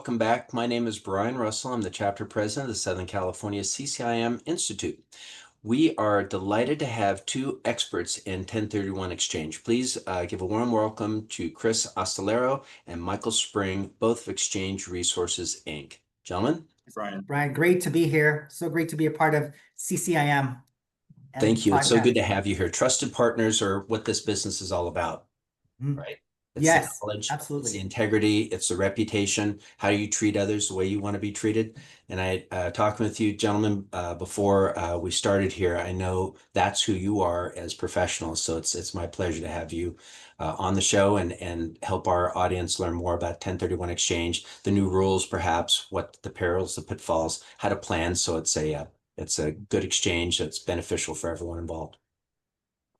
welcome back. My name is Brian Russell. I'm the chapter president of the Southern California CCIM Institute. We are delighted to have two experts in 1031 exchange. Please give a warm welcome to Chris Ostalero and Michael Spring, both of Exchange Resources, Inc. Gentlemen. Brian, great to be here. So great to be a part of CCIM. Thank you. It's so good to have you here. Trusted partners are what this business is all about, right? It's the knowledge, absolutely. It's the integrity, it's the reputation, how you treat others the way you want to be treated. And I talking with you gentlemen before we started here, I know that's who you are as professionals. So it's my pleasure to have you on the show and help our audience learn more about 1031 exchange, the new rules, perhaps what the perils, the pitfalls, how to plan. So it's a good exchange that's beneficial for everyone involved.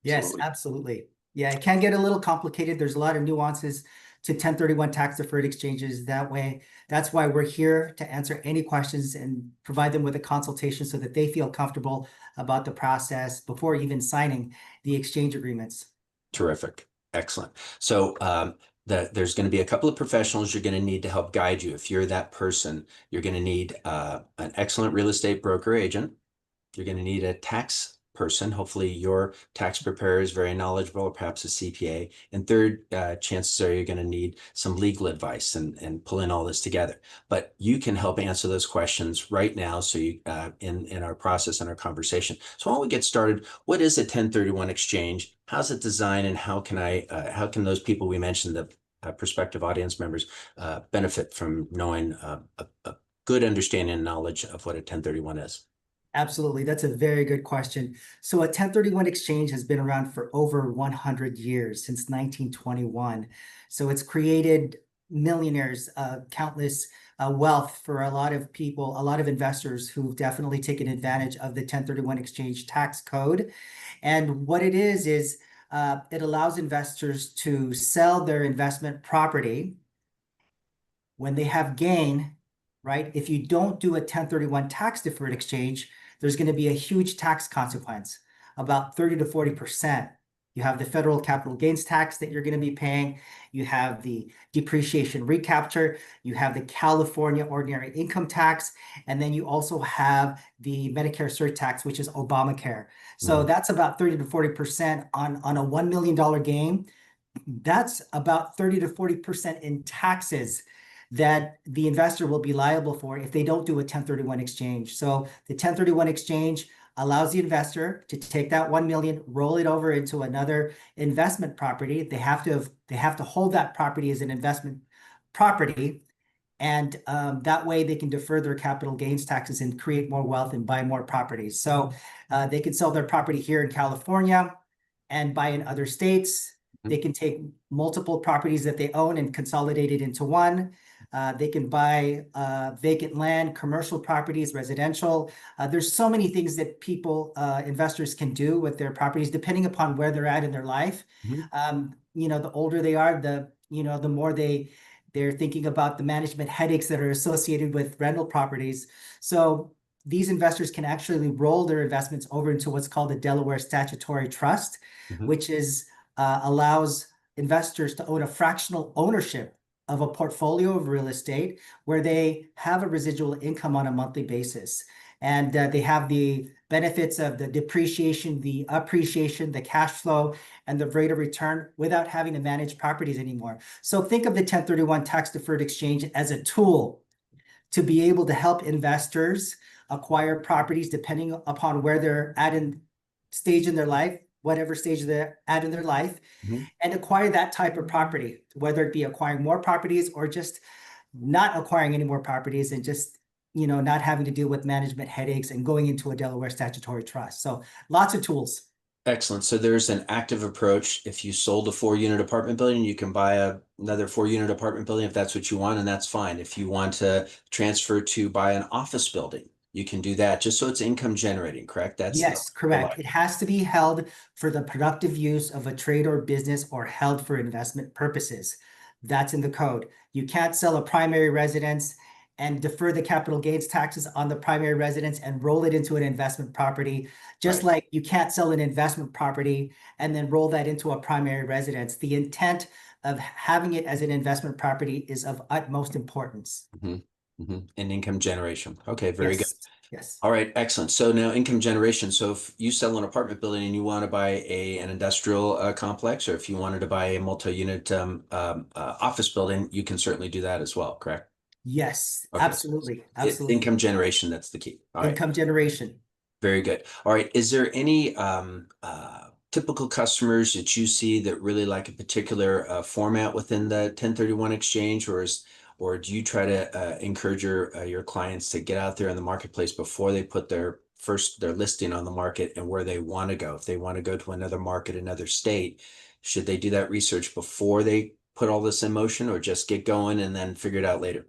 Yes, absolutely. Yeah, it can get a little complicated. There's a lot of nuances to 1031 tax deferred exchanges that way. That's why we're here to answer any questions and provide them with a consultation so that they feel comfortable about the process before even signing the exchange agreements. Terrific. Excellent. So there's going to be a couple of professionals you're going to need to help guide you. If you're that person, you're going to need an excellent real estate broker agent. You're going to need a tax person. Hopefully your tax preparer is very knowledgeable, or perhaps a CPA. And third, chances are you're going to need some legal advice and pull in all this together. But you can help answer those questions right now. So you in our process and our conversation. So why don't we get started? What is a 1031 exchange? How's it designed, and how can those people we mentioned, the prospective audience members, benefit from knowing a good understanding and knowledge of what a 1031 is? Absolutely. That's a very good question. So a 1031 exchange has been around for over 100 years, since 1921. So it's created millionaires, countless wealth for a lot of people, a lot of investors who've definitely taken advantage of the 1031 exchange tax code. And what it is it allows investors to sell their investment property when they have gain, right? If you don't do a 1031 tax deferred exchange, there's going to be a huge tax consequence, about 30 to 40%. You have the federal capital gains tax that you're going to be paying. You have the depreciation recapture. You have the California ordinary income tax. And then you also have the Medicare surtax, which is Obamacare. So that's about 30 to 40% on a $1 million gain. That's about 30 to 40% in taxes that the investor will be liable for if they don't do a 1031 exchange. So the 1031 exchange allows the investor to take that 1 million, roll it over into another investment property. They have to hold that property as an investment property, and that way they can defer their capital gains taxes and create more wealth and buy more properties. So they can sell their property here in California and buy in other states. They can take multiple properties that they own and consolidate it into one. They can buy vacant land, commercial properties, residential. There's so many things that investors can do with their properties, depending upon where they're at in their life. The older they are, the more they're thinking about the management headaches that are associated with rental properties. So these investors can actually roll their investments over into what's called a Delaware statutory trust, which allows investors to own a fractional ownership of a portfolio of real estate where they have a residual income on a monthly basis. And they have the benefits of the depreciation, the appreciation, the cash flow, and the rate of return without having to manage properties anymore. So think of the 1031 tax deferred exchange as a tool to be able to help investors acquire properties depending upon where they're at in stage in their life, whatever stage they're at in their life, and acquire that type of property, whether it be acquiring more properties or just not acquiring any more properties and just, not having to deal with management headaches and going into a Delaware statutory trust. So lots of tools. Excellent. So there's an active approach. If you sold a 4-unit apartment building, you can buy another 4-unit apartment building if that's what you want, and that's fine. If you want to transfer to buy an office building, you can do that, just so it's income generating, correct? Yes, correct. It has to be held for the productive use of a trade or business or held for investment purposes. That's in the code. You can't sell a primary residence and defer the capital gains taxes on the primary residence and roll it into an investment property, just like you can't sell an investment property and then roll that into a primary residence. The intent of having it as an investment property is of utmost importance. And income generation. Okay, very good. Yes, yes. All right, excellent. So now income generation. So if you sell an apartment building and you want to buy an industrial complex, or if you wanted to buy a multi-unit office building, you can certainly do that as well, correct? Yes, Okay. absolutely, It's absolutely. income generation, that's the key. All right, Income generation. very good. All right, is there any typical customers that you see that really like a particular format within the 1031 exchange, or do you try to encourage your clients to get out there in the marketplace before they put their listing on the market and where they want to go? If they want to go to another market, another state, should they do that research before they put all this in motion, or just get going and then figure it out later?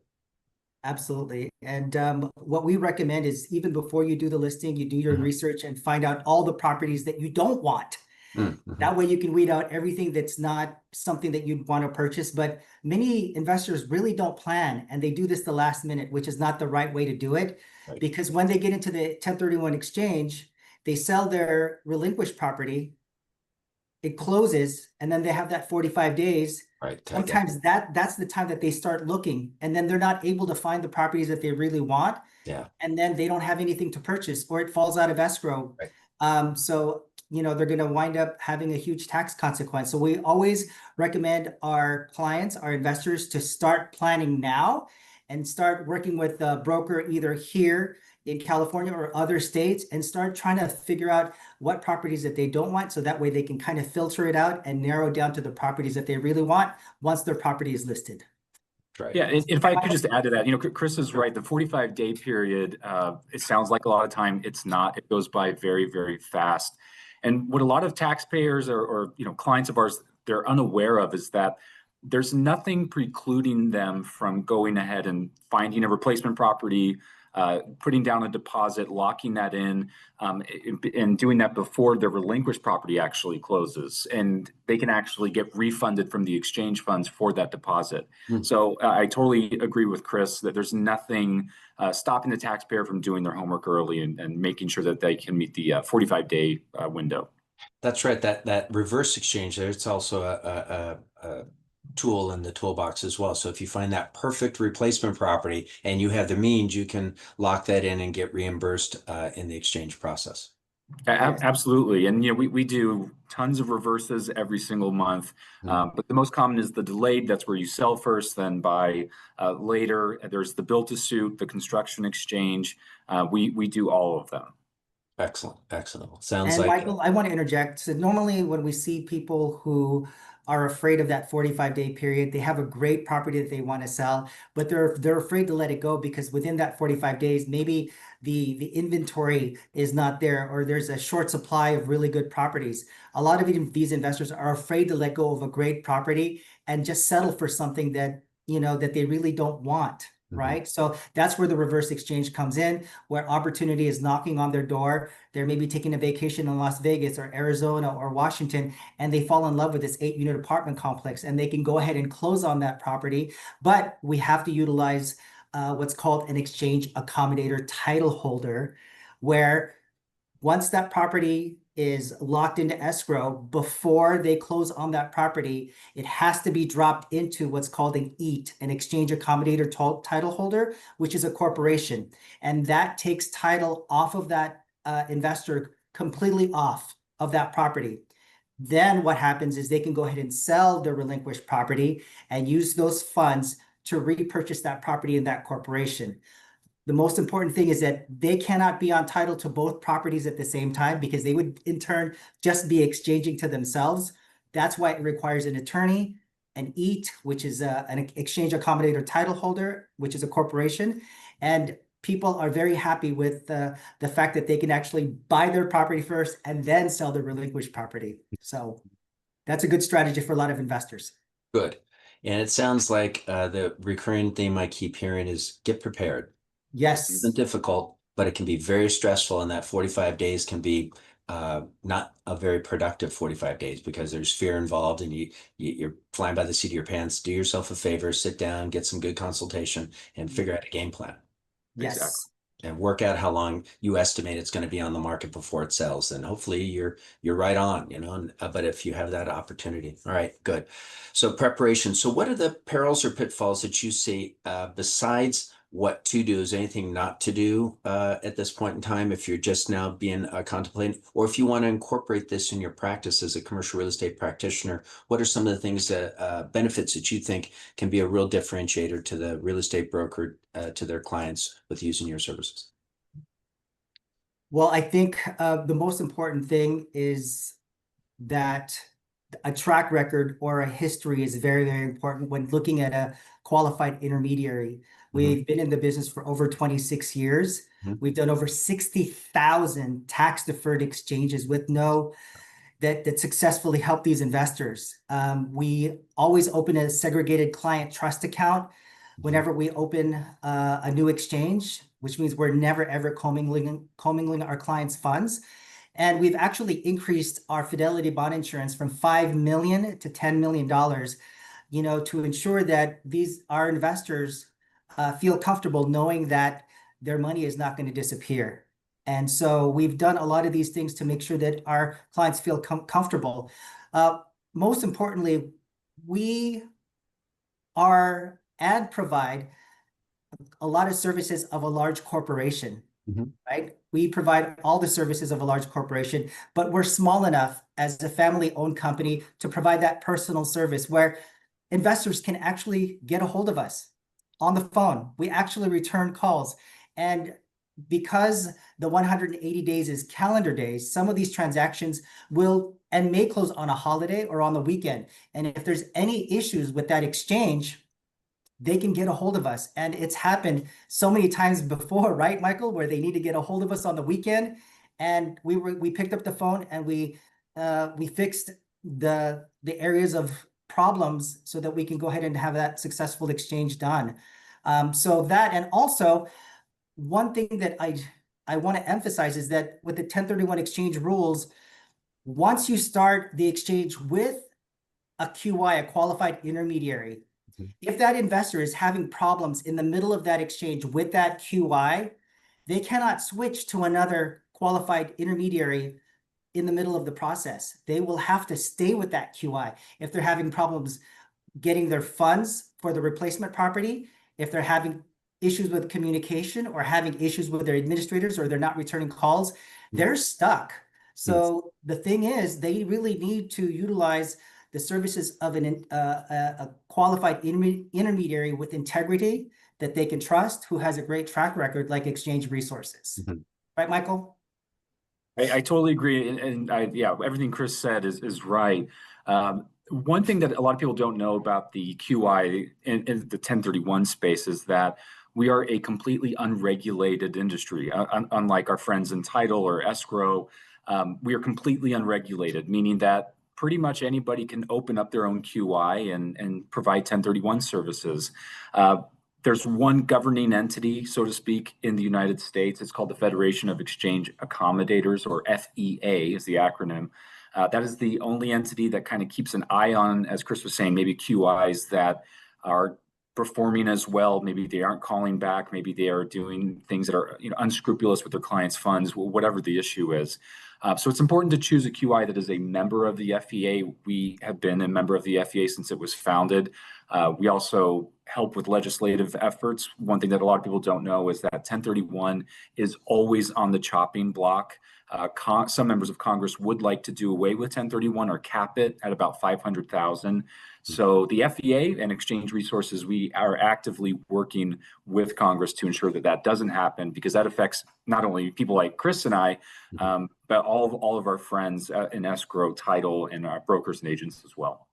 Absolutely. And what we recommend is even before you do the listing, you do your Mhm. research and find out all the properties that you don't want. Mhm. That way you can weed out everything that's not something that you'd want to purchase. But many investors really don't plan, and they do this the last minute, which is not the right way to do it. Right. Because when they get into the 1031 exchange, they sell their relinquished property, it closes, and then they have that 45 days. Right. Sometimes that's the time that they start looking, and then they're not able to find the properties that they really want, Yeah. and then they don't have anything to purchase, or it falls out of escrow. Right. So they're going to wind up having a huge tax consequence. So we always recommend our clients, our investors, to start planning now and start working with a broker either here in California or other states, and start trying to figure out what properties that they don't want, so that way they can kind of filter it out and narrow down to the properties that they really want once their property is listed. Right. Yeah, and if I could just add to that, Chris is right. The 45-day period, it sounds like a lot of time. It's not. It goes by very, very fast. And what a lot of taxpayers or clients of ours, they're unaware of is that there's nothing precluding them from going ahead and finding a replacement property, putting down a deposit, locking that in, and doing that before the relinquished property actually closes. And they can actually get refunded from the exchange funds for that deposit. So I totally agree with Chris that there's nothing stopping the taxpayer from doing their homework early and making sure that they can meet the 45-day window. That's right. That reverse exchange there, it's also a tool in the toolbox as well. So if you find that perfect replacement property and you have the means, you can lock that in and get reimbursed in the exchange process. Yes. Absolutely. And we do tons of reverses every single month. But the most common is the delayed. That's where you sell first, then buy later. There's the build to suit, the construction exchange. We do all of them. Excellent. Excellent. Sounds And like Michael, I want to interject. So normally when we see people who are afraid of that 45-day period, they have a great property that they want to sell, but they're afraid to let it go because within that 45 days, maybe the inventory is not there, or there's a short supply of really good properties. A lot of these investors are afraid to let go of a great property and just settle for something that that they really don't want. Right. So that's where the reverse exchange comes in, where opportunity is knocking on their door. They're maybe taking a vacation in Las Vegas or Arizona or Washington, and they fall in love with this 8-unit apartment complex, and they can go ahead and close on that property. But we have to utilize what's called an exchange accommodator title holder, where once that property is locked into escrow, before they close on that property, it has to be dropped into what's called an EAT, an exchange accommodator title holder, which is a corporation. And that takes title off of that investor, completely off of that property. Then what happens is they can go ahead and sell their relinquished property and use those funds to repurchase that property in that corporation. The most important thing is that they cannot be on title to both properties at the same time, because they would in turn just be exchanging to themselves. That's why it requires an attorney, an EAT, which is an exchange accommodator title holder, which is a corporation. And people are very happy with the fact that they can actually buy their property first and then sell their relinquished property. So that's a good strategy for a lot of investors. good. And it sounds like the recurring theme I keep hearing is get prepared. Yes. Isn't difficult, but it can be very stressful, and that 45 days can be not a very productive 45 days because there's fear involved, and you're flying by the seat of your pants. Do yourself a favor, sit down, get some good consultation, and figure out a game plan. Yes. Exactly. and work out how long you estimate it's going to be on the market before it sells. And hopefully you're right on, but if you have that opportunity. All right, good. So preparation. So what are the perils or pitfalls that you see besides what to do? Is anything not to do at this point in time if you're just now being contemplating, or if you want to incorporate this in your practice as a commercial real estate practitioner? What are some of the things that benefits that you think can be a real differentiator to the real estate broker to their clients with using your services? Well, I think the most important thing is that a track record or a history is very, very important when looking at a qualified intermediary. We've been in the business for over 26 years. We've done over 60,000 tax deferred exchanges with that successfully help these investors. We always open a segregated client trust account whenever we open a new exchange, which means we're never ever commingling our clients' funds. And we've actually increased our Fidelity bond insurance from $5 million to $10 million, to ensure that our investors feel comfortable knowing that their money is not going to disappear. And so we've done a lot of these things to make sure that our clients feel comfortable. Most importantly, we are and provide a lot of services of a large corporation, right? We provide all the services of a large corporation, but we're small enough as a family-owned company to provide that personal service where investors can actually get a hold of us on the phone. We actually return calls. And because the 180 days is calendar days, some of these transactions will and may close on a holiday or on the weekend. And if there's any issues with that exchange, they can get a hold of us. And it's happened so many times before, right, Michael, where they need to get a hold of us on the weekend. And we picked up the phone and we fixed the areas of problems so that we can go ahead and have that successful exchange done. So that, and also one thing that I want to emphasize is that with the 1031 exchange rules, once you start the exchange with a QI, a qualified intermediary, if that investor is having problems in the middle of that exchange with that QI, they cannot switch to another qualified intermediary in the middle of the process. They will have to stay with that QI. If they're having problems getting their funds for the replacement property, if they're having issues with communication or having issues with their administrators or they're not returning calls, they're stuck. So the thing is, they really need to utilize the services of a qualified intermediary with integrity that they can trust, who has a great track record like Exchange Resources. Right, Michael? I totally agree. And everything Chris said is right. One thing that a lot of people don't know about the QI in the 1031 space is that we are a completely unregulated industry. Unlike our friends in title or escrow, we are completely unregulated, meaning that pretty much anybody can open up their own QI and provide 1031 services. There's one governing entity, so to speak, in the United States. It's called the Federation of Exchange Accommodators, or FEA is the acronym. That is the only entity that kind of keeps an eye on, as Chris was saying, maybe QIs that are performing as well. Maybe they aren't calling back. Maybe they are doing things that are unscrupulous with their clients' funds, whatever the issue is. So it's important to choose a QI that is a member of the FEA. We have been a member of the FEA since it was founded. We also help with legislative efforts. One thing that a lot of people don't know is that 1031 is always on the chopping block. Some members of Congress would like to do away with 1031 or cap it at about 500,000. So the FEA and Exchange Resources, we are actively working with Congress to ensure that that doesn't happen, because that affects not only people like Chris and I, but all of our friends in escrow, title, and our brokers and agents as well.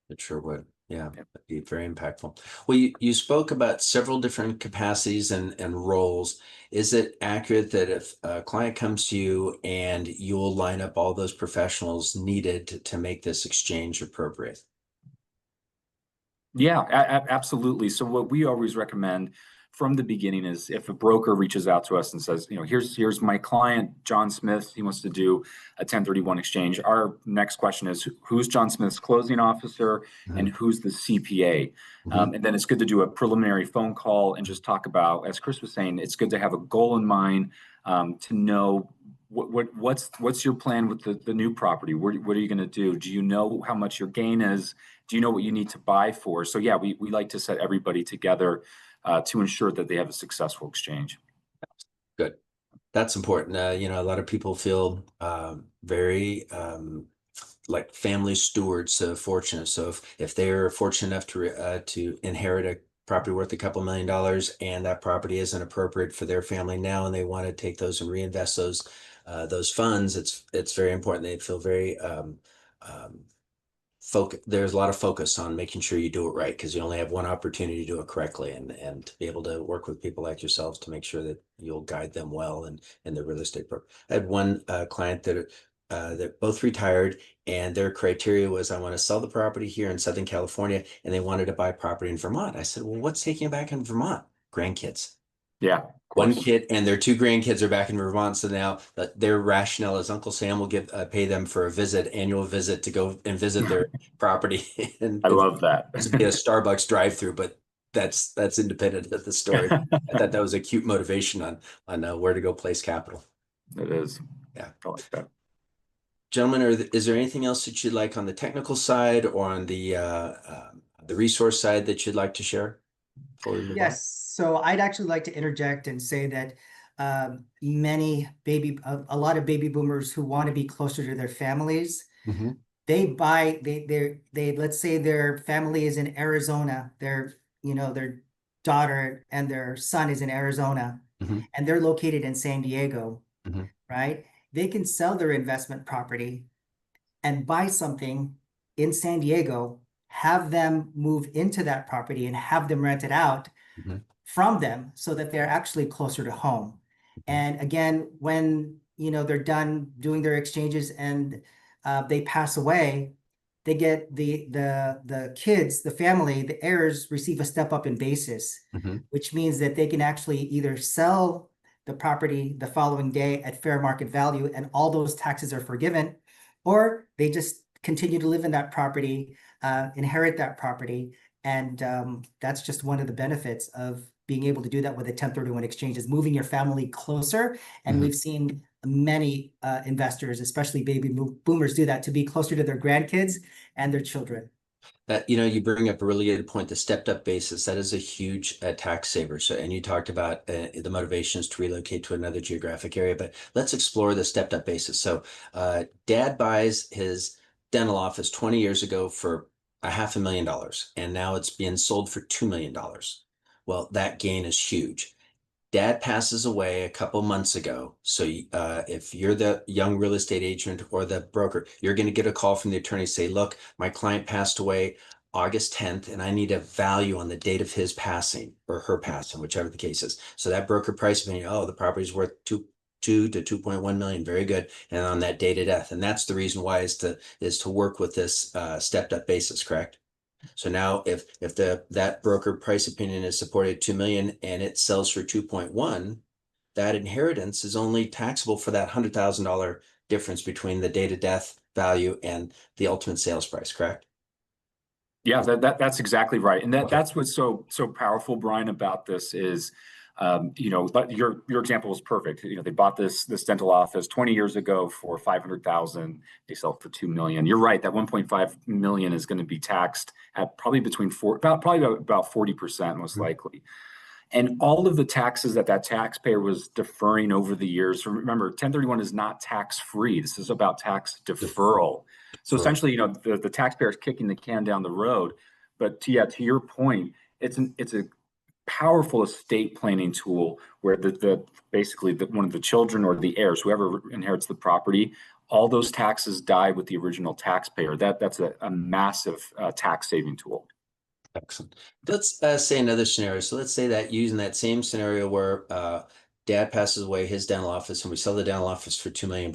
It sure would. Yeah, that'd be very impactful. Well, you spoke about several different capacities and roles. Is it accurate that if a client comes to you and you'll line up all those professionals needed to make this exchange appropriate? Yeah, absolutely. So what we always recommend from the beginning is if a broker reaches out to us and says, here's my client, John Smith, he wants to do a 1031 exchange. Our next question is, who's John Smith's closing officer and who's the CPA? And then it's good to do a preliminary phone call and just talk about, as Chris was saying, it's good to have a goal in mind, to know what's your plan with the new property? What are you going to do? Do you know how much your gain is? Do you know what you need to buy for? So yeah, we like to set everybody together to ensure that they have a successful exchange. Good. That's important. A lot of people feel very like family stewards of fortune. So if they're fortunate enough to inherit a property worth a couple $1 million and that property isn't appropriate for their family now, and they want to take those and reinvest those funds, it's very important. They feel very there's a lot of focus on making sure you do it right, because you only have one opportunity to do it correctly, and to be able to work with people like yourselves to make sure that you'll guide them well in the real estate program. I had one client that both retired, and their criteria was, I want to sell the property here in Southern California, and they wanted to buy property in Vermont. I said, well, what's taking you back in Vermont? Grandkids. Yeah. One kid and their 2 grandkids are back in Vermont. So now their rationale is Uncle Sam will pay them for a annual visit to go and visit their property. And I love that. It's be a Starbucks drive-through, but that's independent of the story. I thought that was a cute motivation on where to go place capital. It is. Yeah. I like that. Gentlemen, is there anything else that you'd like on the technical side or on the resource side that you'd like to share before we move on? Yes. So I'd actually like to interject and say that a lot of baby boomers who want to be closer to their families, they let's say their family is in Arizona, their daughter and their son is in Arizona, and they're located in San Diego, right? They can sell their investment property and buy something in San Diego, have them move into that property and have them rent it out from them, so that they're actually closer to home. And again, when they're done doing their exchanges and they pass away, they get the kids, the family, the heirs receive a step up in basis, which means that they can actually either sell the property the following day at fair market value and all those taxes are forgiven, or they just continue to live in that property, inherit that property. And that's just one of the benefits of being able to do that with a 1031 exchange, is moving your family closer. And we've seen many investors, especially baby boomers, do that to be closer to their grandkids and their children. That, you bring up a really good point, the stepped up basis. That is a huge tax saver. So, and you talked about the motivations to relocate to another geographic area, but let's explore the stepped up basis. So dad buys his dental office 20 years ago for $500,000, and now it's being sold for $2 million. Well, that gain is huge. Dad passes away a couple months ago. So if you're the young real estate agent or the broker, you're going to get a call from the attorney, say, look, my client passed away August 10th, and I need a value on the date of his passing or her passing, whichever the case is. So that broker price opinion, the property's worth 2 to 2.1 million. Very good. And on that date of death. And that's the reason why is to work with this stepped up basis, correct? So now if that broker price opinion is supported at 2 million and it sells for 2.1, that inheritance is only taxable for that $100,000 difference between the date of death value and the ultimate sales price, correct? Yeah, that's exactly right. And that's what's so powerful, Brian, about this is, but your example was perfect. They bought this dental office 20 years ago for $500,000. They sell it for $2 million. You're right. That $1.5 million is going to be taxed at probably about 40% most likely. And all of the taxes that taxpayer was deferring over the years. Remember, 1031 is not tax free. This is about tax deferral. So essentially, the taxpayer is kicking the can down the road. But to your point, it's a powerful estate planning tool where basically one of the children or the heirs, whoever inherits the property, all those taxes die with the original taxpayer. That's a massive tax saving tool. Excellent. Let's say another scenario. So let's say that using that same scenario where dad passes away, his dental office, and we sell the dental office for $2 million,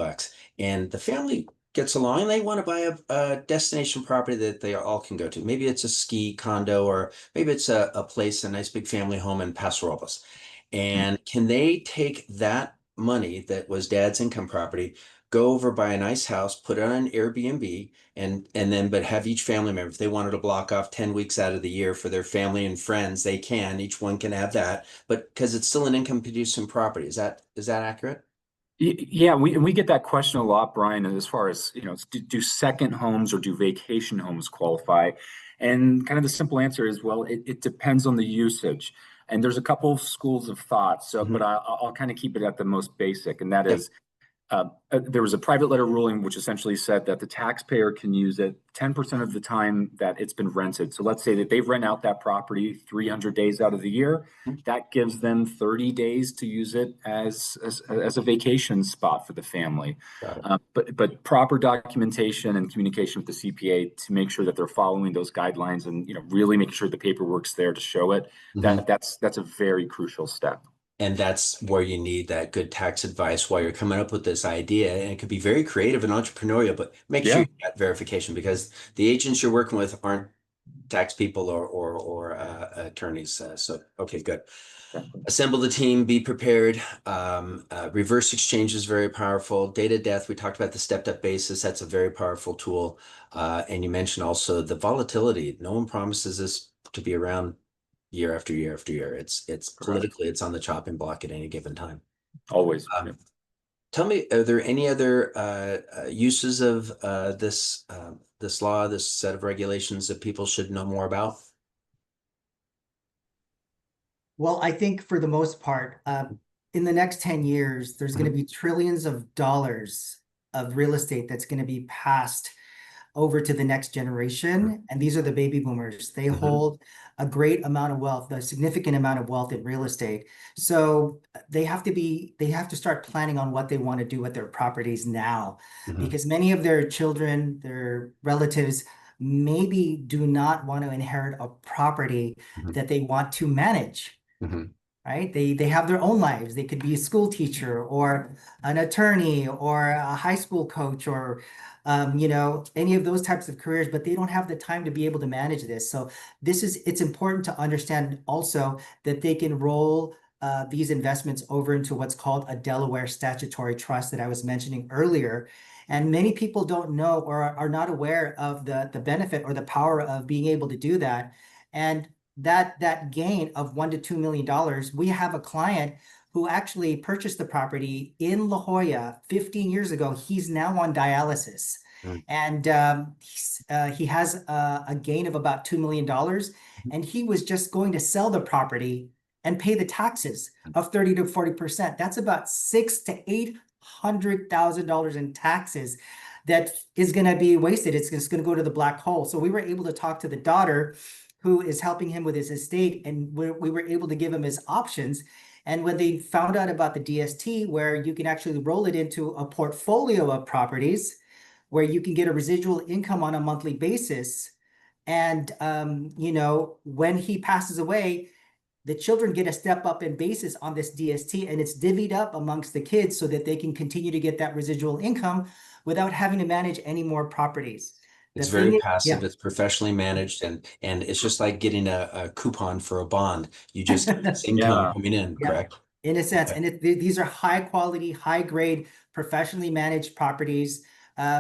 and the family gets along and they want to buy a destination property that they all can go to. Maybe it's a ski condo, or maybe it's a place, a nice big family home in Paso Robles. And can they take that money that was dad's income property, go over, buy a nice house, put it on an Airbnb, and then but have each family member, if they wanted to block off 10 weeks out of the year for their family and friends, they can, each one can have that, but because it's still an income producing property. Is that accurate? Yeah, we get that question a lot, Brian, as far as, do second homes or do vacation homes qualify? And kind of the simple answer is, well, it depends on the usage. And there's a couple of schools of thought. So, but I'll kind of keep it at the most basic, and that is, there was a private letter ruling which essentially said that the taxpayer can use it 10% of the time that it's been rented. So let's say that they rent out that property 300 days out of the year. That gives them 30 days to use it as a vacation spot for the family. But proper documentation and communication with the CPA to make sure that they're following those guidelines and really making sure the paperwork's there to show it. That's a very crucial step. And that's where you need that good tax advice while you're coming up with this idea. And it could be very creative and entrepreneurial, but make sure you get verification, because the agents you're working with aren't tax people or attorneys. So, okay, good. Assemble the team, be prepared. Reverse exchange is very powerful. Data death, we talked about the stepped up basis. That's a very powerful tool. And you mentioned also the volatility. No one promises this to be around year after year after year. It's politically, it's on the chopping block at any given time. Always. Tell me, are there any other uses of this law, this set of regulations that people should know more about? Well, I think for the most part, in the next 10 years, there's going to be trillions of dollars of real estate that's going to be passed over to the next generation. And these are the baby boomers. They hold a great amount of wealth, a significant amount of wealth in real estate. So they have to start planning on what they want to do with their properties now, because many of their children, their relatives, maybe do not want to inherit a property that they want to manage. Right? They have their own lives. They could be a school teacher or an attorney or a high school coach or any of those types of careers, but they don't have the time to be able to manage this. So it's important to understand also that they can roll these investments over into what's called a Delaware statutory trust that I was mentioning earlier. And many people don't know or are not aware of the benefit or the power of being able to do that. And that gain of $1 to $2 million, we have a client who actually purchased the property in La Jolla 15 years ago. He's now on dialysis. And he has a gain of about $2 million. And he was just going to sell the property and pay the taxes of 30 to 40%. That's about $600,000 to $800,000 in taxes that is going to be wasted. It's just going to go to the black hole. So we were able to talk to the daughter who is helping him with his estate, and we were able to give him his options. And when they found out about the DST, where you can actually roll it into a portfolio of properties, where you can get a residual income on a monthly basis, and when he passes away, the children get a step up in basis on this DST, and it's divvied up amongst the kids so that they can continue to get that residual income without having to manage any more properties. It's very passive. It's professionally managed, and it's just like getting a coupon for a bond. You just get this income coming in, correct? In a sense, and these are high quality, high grade, professionally managed properties,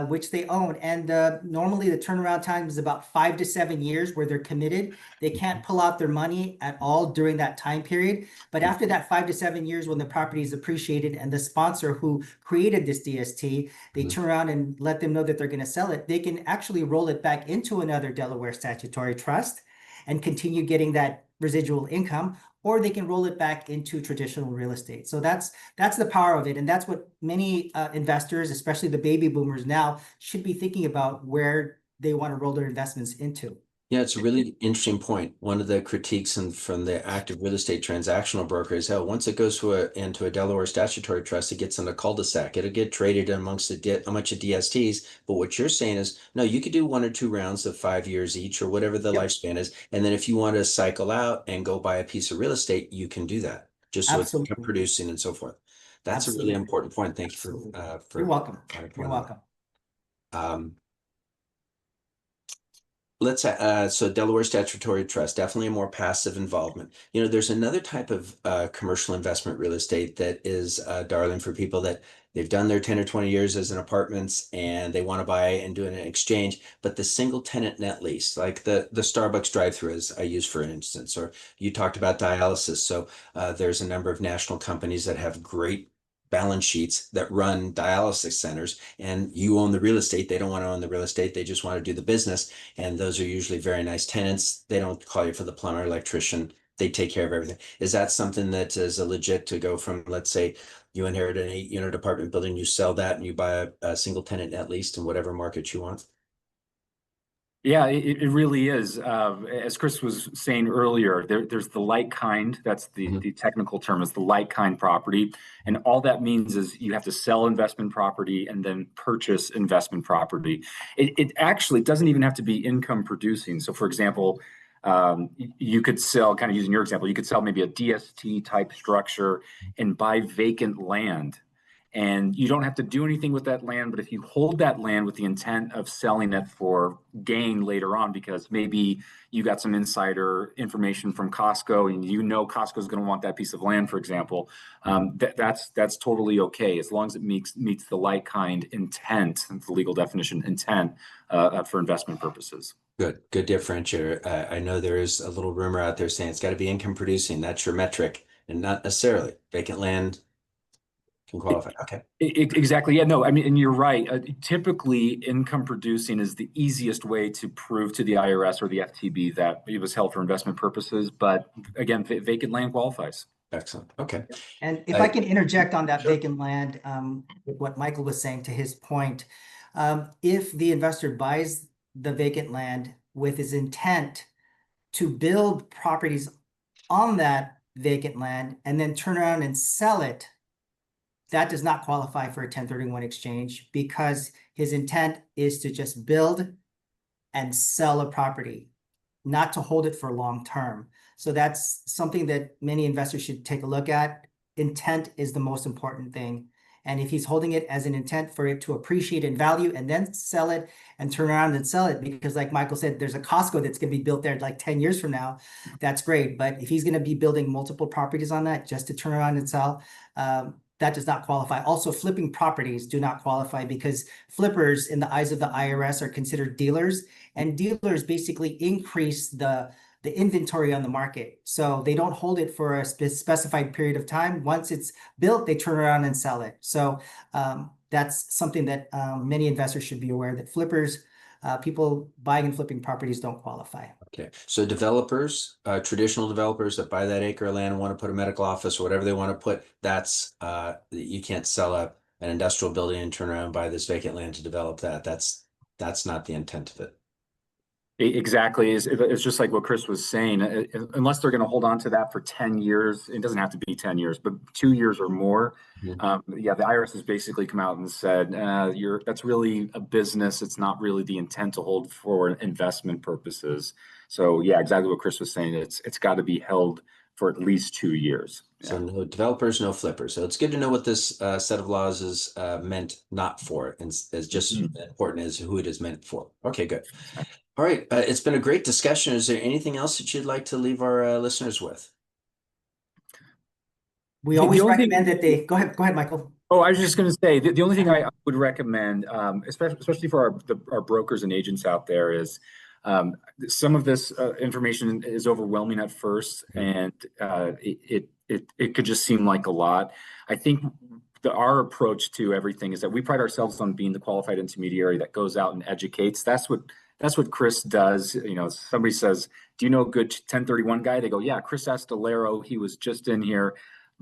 which they own. And normally the turnaround time is about 5 to 7 years where they're committed. They can't pull out their money at all during that time period. But after that 5 to 7 years, when the property is appreciated and the sponsor who created this DST, they turn around and let them know that they're going to sell it, they can actually roll it back into another Delaware statutory trust and continue getting that residual income, or they can roll it back into traditional real estate. So that's the power of it. And that's what many investors, especially the baby boomers now, should be thinking about where they want to roll their investments into. Yeah, it's a really interesting point. One of the critiques from the active real estate transactional broker is, once it goes into a Delaware statutory trust, it gets in a cul-de-sac. It'll get traded amongst a bunch of DSTs. But what you're saying is, no, you could do 1 or 2 rounds of 5 years each, or whatever the lifespan is. And then if you want to cycle out and go buy a piece of real estate, you can do that, just so it's income producing and so forth. That's a really important point. Thank you for You're welcome. You're welcome. So Delaware Statutory Trust, definitely a more passive involvement. You know, there's another type of commercial investment real estate that is darling for people that they've done their 10 or 20 years as an apartments and they want to buy and do an exchange, but the single tenant net lease, like the Starbucks drive-through as I use for instance, or you talked about dialysis. So there's a number of national companies that have great balance sheets that run dialysis centers, and you own the real estate. They don't want to own the real estate. They just want to do the business. And those are usually very nice tenants. They don't call you for the plumber, electrician. They take care of everything. Is that something that is a legit to go from, let's say, you inherit an 8-unit apartment building, you sell that and you buy a single tenant net lease in whatever market you want? Yeah, it really is. As Chris was saying earlier, there's the like kind. That's the technical term, is the like kind property. And all that means is you have to sell investment property and then purchase investment property. It actually doesn't even have to be income producing. So for example, you could sell, kind of using your example, you could sell maybe a DST type structure and buy vacant land. And you don't have to do anything with that land, but if you hold that land with the intent of selling it for gain later on, because maybe you got some insider information from Costco and you know Costco is going to want that piece of land, for example, that's totally okay as long as it meets the like kind intent, the legal definition intent for investment purposes. Good differentiator. I know there is a little rumor out there saying it's got to be income producing. That's your metric, and not necessarily vacant land can qualify. Okay. Exactly. Yeah, no, I mean, and you're right. Typically, income producing is the easiest way to prove to the IRS or the FTB that it was held for investment purposes. But again, vacant land qualifies. Excellent. Okay. And if I can interject on that Sure. vacant land, with what Michael was saying to his point, if the investor buys the vacant land with his intent to build properties on that vacant land and then turn around and sell it, that does not qualify for a 1031 exchange because his intent is to just build and sell a property, not to hold it for long term. So that's something that many investors should take a look at. Intent is the most important thing. And if he's holding it as an intent for it to appreciate in value and then sell it and turn around and sell it, because like Michael said, there's a Costco that's going to be built there like 10 years from now, that's great. But if he's going to be building multiple properties on that just to turn around and sell, that does not qualify. Also, flipping properties do not qualify because flippers in the eyes of the IRS are considered dealers, and dealers basically increase the inventory on the market. So they don't hold it for a specified period of time. Once it's built, they turn around and sell it. So that's something that many investors should be aware that flippers, people buying and flipping properties don't qualify. Okay. So developers, traditional developers that buy that acre of land and want to put a medical office or whatever they want to put, that's you can't sell an industrial building and turn around and buy this vacant land to develop that. That's not the intent of it. Exactly. It's just like what Chris was saying. Unless they're going to hold on to that for 10 years, it doesn't have to be 10 years, but 2 years or more. Yeah, the IRS has basically come out and said, that's really a business. It's not really the intent to hold for investment purposes. So yeah, exactly what Chris was saying. It's got to be held for at least 2 years. Yeah. So no developers, no flippers. So it's good to know what this set of laws is meant not for, and is just as important as who it is meant for. Okay, good. All right. It's been a great discussion. Is there anything else that you'd like to leave our listeners with? We always recommend that they go ahead, Michael. Oh, I was just going to say the only thing I would recommend, especially for our brokers and agents out there, is some of this information is overwhelming at first, and it could just seem like a lot. I think our approach to everything is that we pride ourselves on being the qualified intermediary that goes out and educates. That's what Chris does. You know, somebody says, "Do you know a good 1031 guy?" They go, "Yeah, Chris Astolero. He was just in here,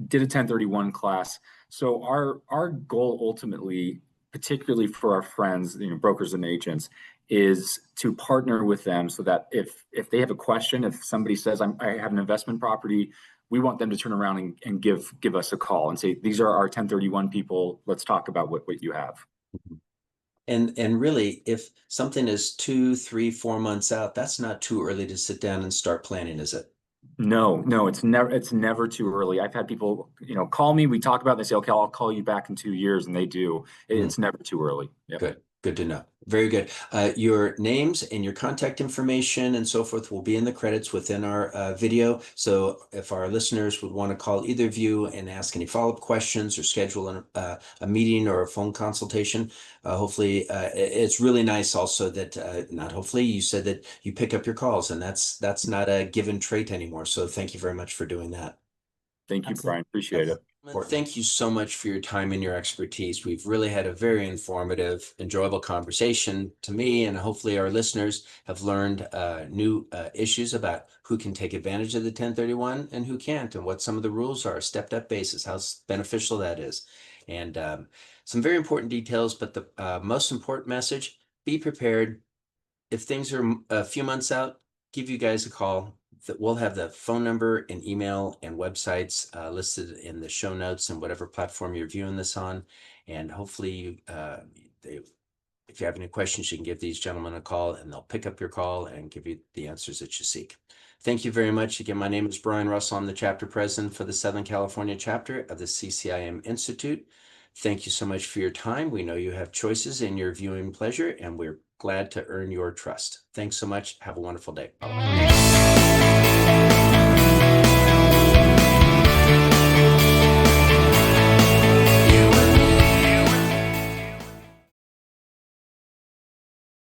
did a 1031 class." So our goal ultimately, particularly for our friends, brokers and agents, is to partner with them so that if they have a question, if somebody says, I have an investment property, we want them to turn around and give us a call and say, "These are our 1031 people. Let's talk about what you have." And really, if something is 2, 3, 4 months out, that's not too early to sit down and start planning, is it? No, it's never too early. I've had people, call me, we talk about it, they say, "Okay, I'll call you back in 2 years," and they do. It's never too early. Yep. Good. Good to know. Very good. Your names and your contact information and so forth will be in the credits within our video. So if our listeners would want to call either of you and ask any follow-up questions or schedule a meeting or a phone consultation, hopefully it's really nice also that not hopefully you said that you pick up your calls, and that's not a given trait anymore. So thank you very much for doing that. Thank you, Absolutely. Brian. Appreciate it. Well, thank you so much for your time and your expertise. We've really had a very informative, enjoyable conversation to me, and hopefully our listeners have learned new issues about who can take advantage of the 1031 and who can't, and what some of the rules are, stepped up basis, how beneficial that is. And some very important details, but the most important message, be prepared. If things are a few months out, give you guys a call. That we'll have the phone number and email and websites listed in the show notes and whatever platform you're viewing this on. And hopefully, if you have any questions, you can give these gentlemen a call and they'll pick up your call and give you the answers that you seek. Thank you very much. Again, my name is Brian Russell. I'm the chapter president for the Southern California chapter of the CCIM Institute. Thank you so much for your time. We know you have choices in your viewing pleasure, and we're glad to earn your trust. Thanks so much. Have a wonderful day.